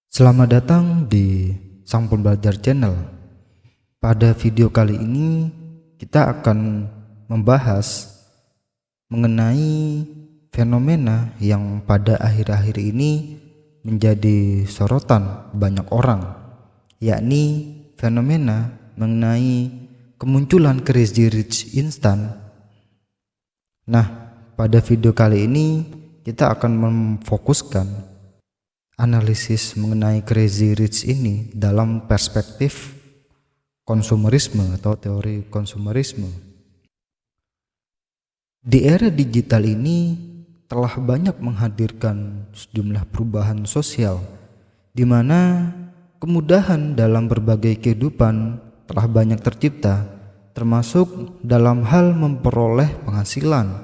Selamat datang di Sang Pembelajar Channel. Pada video kali ini kita akan membahas mengenai fenomena yang pada akhir-akhir ini menjadi sorotan banyak orang, yakni fenomena mengenai kemunculan Crazy Rich instan. Nah, pada video kali ini kita akan memfokuskan analisis mengenai Crazy Rich ini dalam perspektif konsumerisme atau teori konsumerisme. Di era digital ini telah banyak menghadirkan sejumlah perubahan sosial di mana kemudahan dalam berbagai kehidupan telah banyak tercipta, termasuk dalam hal memperoleh penghasilan,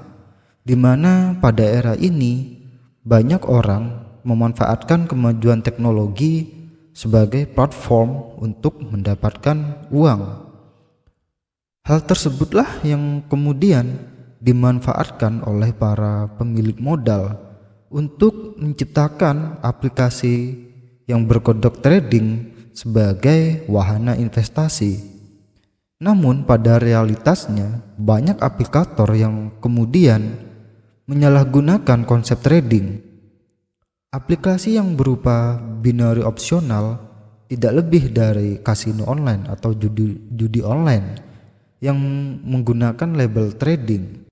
di mana pada era ini banyak orang memanfaatkan kemajuan teknologi sebagai platform untuk mendapatkan uang. Hal tersebutlah yang kemudian dimanfaatkan oleh para pemilik modal untuk menciptakan aplikasi yang berkodok trading sebagai wahana investasi. Namun pada realitasnya banyak aplikator yang kemudian menyalahgunakan konsep trading. Aplikasi yang berupa binary opsional tidak lebih dari kasino online atau judi online yang menggunakan label trading.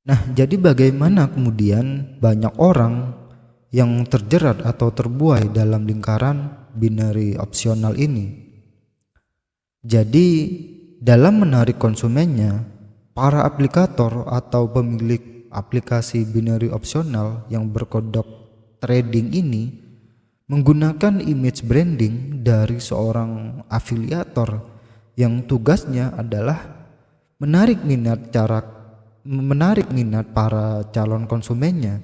Nah, jadi bagaimana kemudian banyak orang yang terjerat atau terbuai dalam lingkaran binary opsional ini? Jadi, dalam menarik konsumennya, para aplikator atau pemilik aplikasi binary opsional yang berkodok trading ini menggunakan image branding dari seorang afiliator yang tugasnya adalah menarik minat para calon konsumennya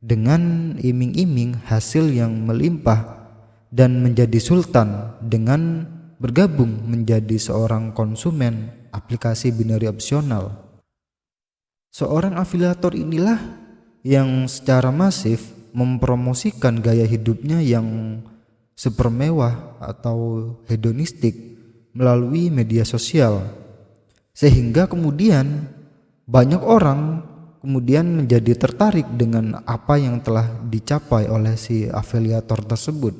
dengan iming-iming hasil yang melimpah dan menjadi sultan dengan bergabung menjadi seorang konsumen aplikasi binary opsional. Seorang afiliator inilah yang secara masif mempromosikan gaya hidupnya yang super mewah atau hedonistik melalui media sosial, sehingga kemudian banyak orang kemudian menjadi tertarik dengan apa yang telah dicapai oleh si afiliator tersebut.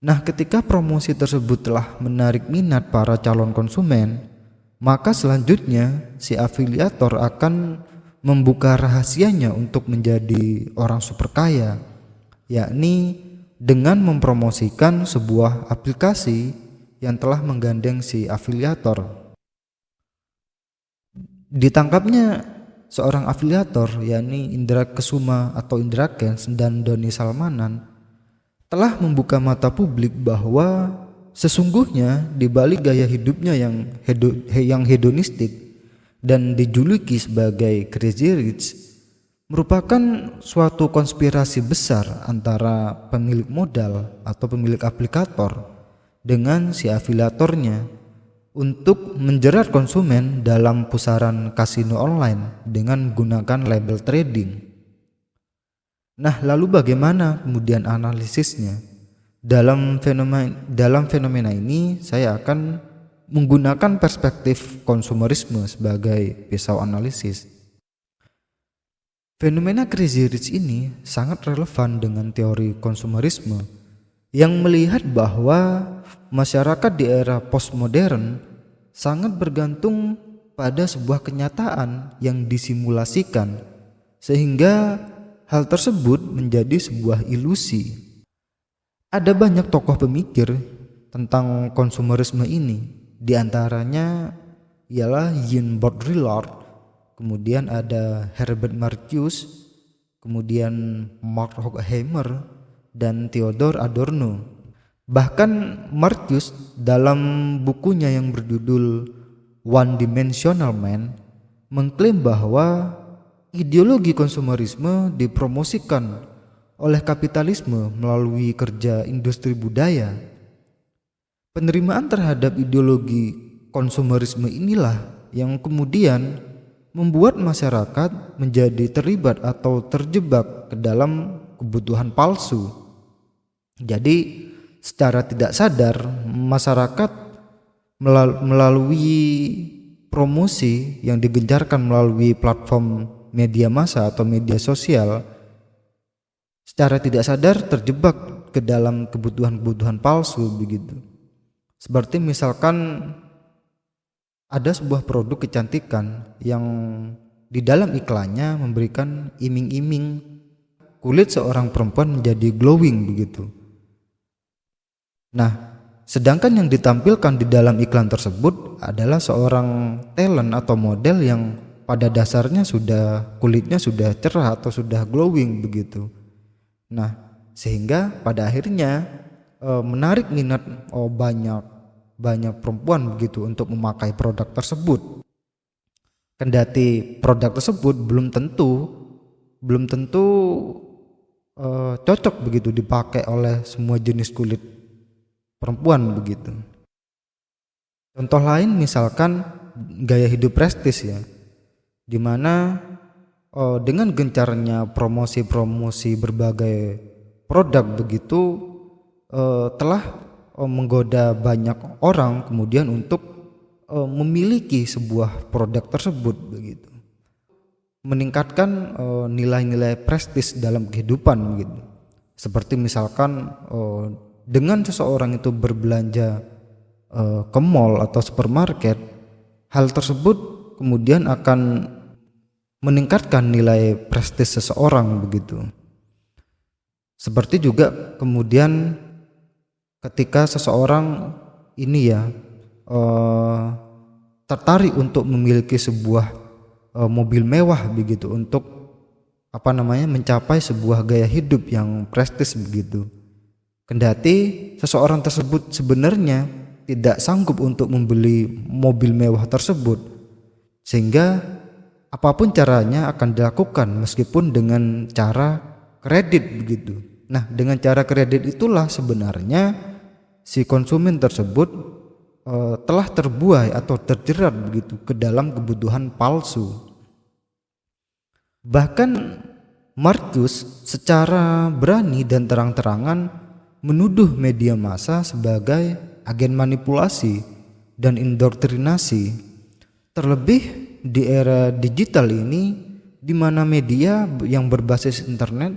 Nah, ketika promosi tersebut telah menarik minat para calon konsumen, maka selanjutnya si afiliator akan membuka rahasianya untuk menjadi orang super kaya, yakni dengan mempromosikan sebuah aplikasi yang telah menggandeng si afiliator. Ditangkapnya seorang afiliator, yakni Indra Kesuma atau Indra Kents dan Doni Salmanan, telah membuka mata publik bahwa sesungguhnya di balik gaya hidupnya yang hedonistik dan dijuluki sebagai Crazy Rich merupakan suatu konspirasi besar antara pemilik modal atau pemilik aplikator dengan si afiliatornya untuk menjerat konsumen dalam pusaran kasino online dengan menggunakan label trading. Nah, lalu bagaimana kemudian analisisnya? Dalam fenomena ini saya akan menggunakan perspektif konsumerisme sebagai pisau analisis. Fenomena Crazy Rich ini sangat relevan dengan teori konsumerisme yang melihat bahwa masyarakat di era postmodern sangat bergantung pada sebuah kenyataan yang disimulasikan, sehingga hal tersebut menjadi sebuah ilusi. Ada banyak tokoh pemikir tentang konsumerisme ini, di antaranya ialah Jean Baudrillard, kemudian ada Herbert Marcuse, kemudian Mark Horkheimer, dan Theodor Adorno. Bahkan Marcuse dalam bukunya yang berjudul One Dimensional Man mengklaim bahwa ideologi konsumerisme dipromosikan oleh kapitalisme melalui kerja industri budaya. Penerimaan terhadap ideologi konsumerisme inilah yang kemudian membuat masyarakat menjadi terlibat atau terjebak ke dalam kebutuhan palsu Jadi secara tidak sadar masyarakat melalui promosi yang digencarkan melalui platform media massa atau media sosial secara tidak sadar terjebak ke dalam kebutuhan-kebutuhan palsu begitu. Seperti misalkan ada sebuah produk kecantikan yang di dalam iklannya memberikan iming-iming kulit seorang perempuan menjadi glowing begitu. Nah, sedangkan yang ditampilkan di dalam iklan tersebut adalah seorang talent atau model yang pada dasarnya kulitnya sudah cerah atau sudah glowing begitu. Nah, sehingga pada akhirnya menarik minat banyak perempuan begitu untuk memakai produk tersebut. Kendati produk tersebut belum tentu cocok begitu dipakai oleh semua jenis kulit perempuan begitu. Contoh lain misalkan gaya hidup prestis ya, dimana dengan gencarnya promosi berbagai produk begitu telah menggoda banyak orang kemudian untuk memiliki sebuah produk tersebut begitu, meningkatkan nilai-nilai prestis dalam kehidupan begitu. Seperti misalkan dengan seseorang itu berbelanja ke mall atau supermarket, hal tersebut kemudian akan meningkatkan nilai prestis seseorang begitu. Seperti juga kemudian ketika seseorang ini ya tertarik untuk memiliki sebuah mobil mewah begitu untuk mencapai sebuah gaya hidup yang prestis begitu. Kendati seseorang tersebut sebenarnya tidak sanggup untuk membeli mobil mewah tersebut, sehingga apapun caranya akan dilakukan meskipun dengan cara kredit begitu. Nah, dengan cara kredit itulah sebenarnya si konsumen tersebut telah terbuai atau terjerat begitu ke dalam kebutuhan palsu. Bahkan Marcus secara berani dan terang-terangan menuduh media massa sebagai agen manipulasi dan indoktrinasi. Terlebih di era digital ini, di mana media yang berbasis internet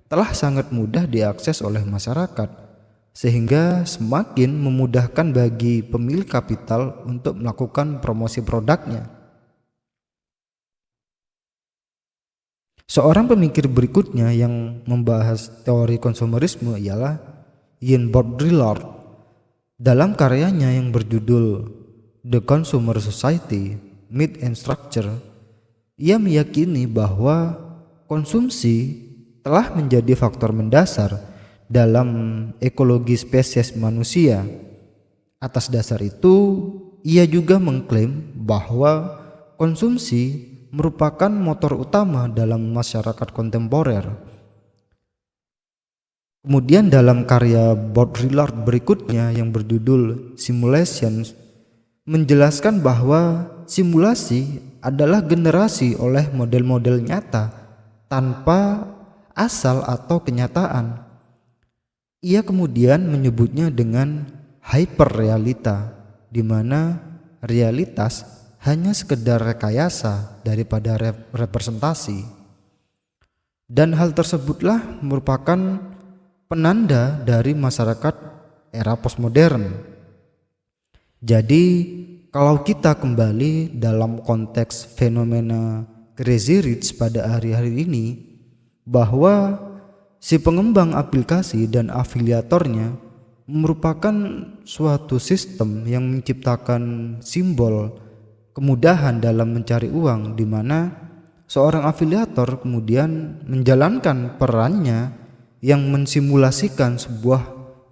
telah sangat mudah diakses oleh masyarakat, sehingga semakin memudahkan bagi pemilik kapital untuk melakukan promosi produknya. Seorang pemikir berikutnya yang membahas teori konsumerisme ialah Ian Baudrillard. Dalam karyanya yang berjudul The Consumer Society, Myth and Structure, ia meyakini bahwa konsumsi telah menjadi faktor mendasar dalam ekologi spesies manusia. Atas dasar itu, ia juga mengklaim bahwa konsumsi merupakan motor utama dalam masyarakat kontemporer. Kemudian dalam karya Baudrillard berikutnya yang berjudul Simulations menjelaskan bahwa simulasi adalah generasi oleh model-model nyata tanpa asal atau kenyataan. Ia kemudian menyebutnya dengan hyperrealita, di mana realitas hanya sekedar rekayasa daripada representasi. Dan hal tersebutlah merupakan penanda dari masyarakat era postmodern. Jadi kalau kita kembali dalam konteks fenomena Crazy Rich pada hari-hari ini, bahwa si pengembang aplikasi dan afiliatornya merupakan suatu sistem yang menciptakan simbol kemudahan dalam mencari uang, di mana seorang afiliator kemudian menjalankan perannya yang mensimulasikan sebuah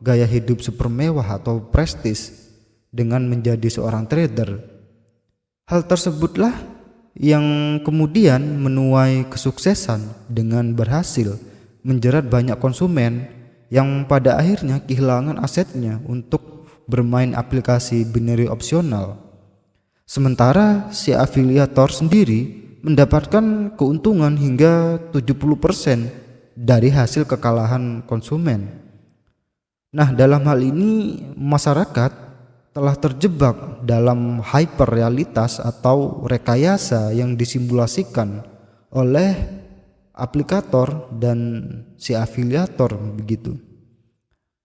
gaya hidup super mewah atau prestis dengan menjadi seorang trader. Hal tersebutlah yang kemudian menuai kesuksesan dengan berhasil menjerat banyak konsumen yang pada akhirnya kehilangan asetnya untuk bermain aplikasi binary opsional. Sementara si afiliator sendiri mendapatkan keuntungan hingga 70% dari hasil kekalahan konsumen. Nah, dalam hal ini masyarakat telah terjebak dalam hyperrealitas atau rekayasa yang disimulasikan oleh aplikator dan si afiliator begitu.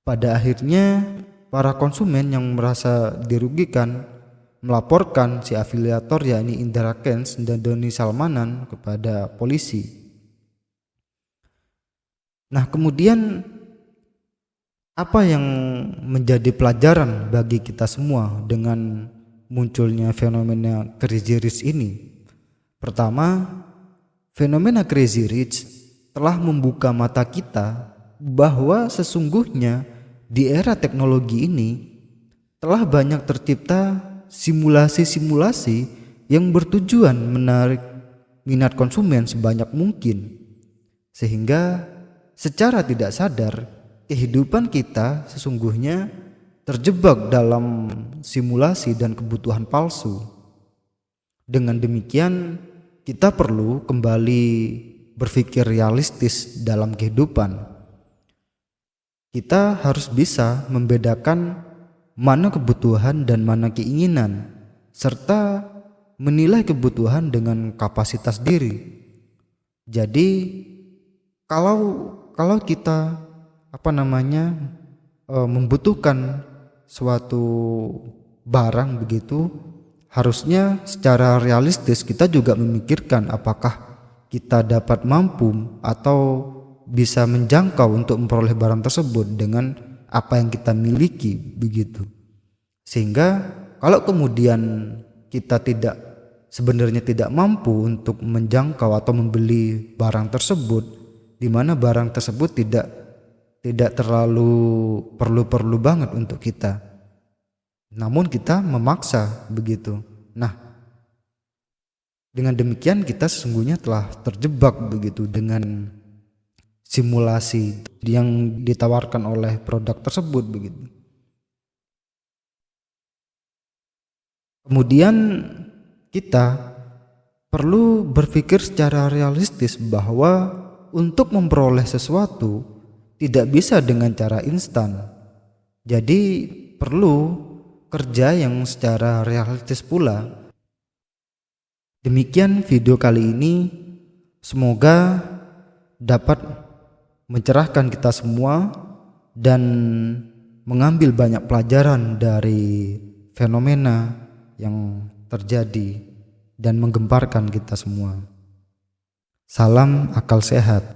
Pada akhirnya para konsumen yang merasa dirugikan melaporkan si afiliator yakni Indra Kents dan Doni Salmanan kepada polisi. Nah, kemudian apa yang menjadi pelajaran bagi kita semua dengan munculnya fenomena Crazy Rich ini? Pertama, fenomena Crazy Rich telah membuka mata kita bahwa sesungguhnya di era teknologi ini telah banyak tercipta simulasi-simulasi yang bertujuan menarik minat konsumen sebanyak mungkin, sehingga secara tidak sadar kehidupan kita sesungguhnya terjebak dalam simulasi dan kebutuhan palsu. Dengan demikian, kita perlu kembali berpikir realistis dalam kehidupan. Kita harus bisa membedakan mana kebutuhan dan mana keinginan, serta menilai kebutuhan dengan kapasitas diri. Jadi kalau kita membutuhkan suatu barang begitu, harusnya secara realistis kita juga memikirkan apakah kita dapat mampu atau bisa menjangkau untuk memperoleh barang tersebut dengan apa yang kita miliki begitu. Sehingga kalau kemudian kita sebenarnya tidak mampu untuk menjangkau atau membeli barang tersebut, di mana barang tersebut tidak terlalu perlu banget untuk kita, namun kita memaksa begitu. Nah, dengan demikian kita sesungguhnya telah terjebak begitu dengan simulasi yang ditawarkan oleh produk tersebut begitu. Kemudian kita perlu berpikir secara realistis bahwa untuk memperoleh sesuatu tidak bisa dengan cara instan. Jadi perlu kerja yang secara realistis pula. Demikian video kali ini, semoga dapat mencerahkan kita semua dan mengambil banyak pelajaran dari fenomena yang terjadi dan menggemparkan kita semua. Salam akal sehat.